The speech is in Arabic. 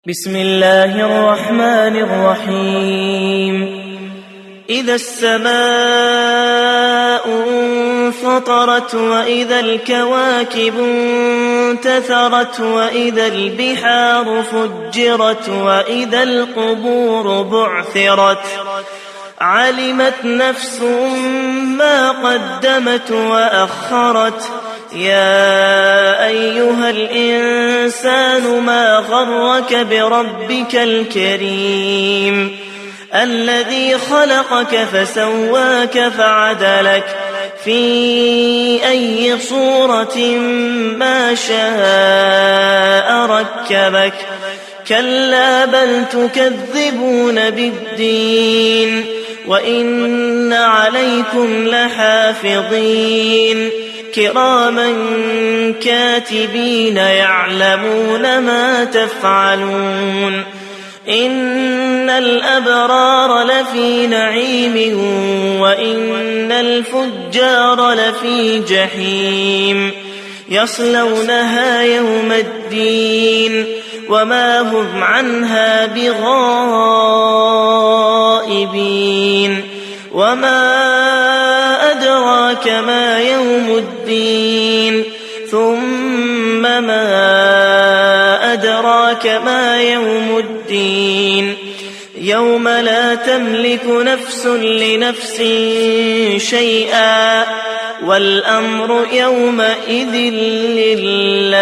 بسم الله الرحمن الرحيم إذا السماء انفطرت وإذا الكواكب انتثرت وإذا البحار فجرت وإذا القبور بعثرت علمت نفس ما قدمت وأخرت يا أيها الإنسان ما غرك بربك الكريم الذي خلقك فسواك فعدلك في أي صورة ما شاء ركبك كلا بل تكذبون بالدين وإن عليكم لحافظين كراما كاتبين يعلمون ما تفعلون إن الأبرار لفي نعيم وإن الفجار لفي جحيم يصلونها يوم الدين وما هم عنها بغائبين وما أدراك ما يوم الدين ثم ما أدراك ما يوم الدين يوم لا تملك نفس لنفس شيئا والأمر يومئذ لله.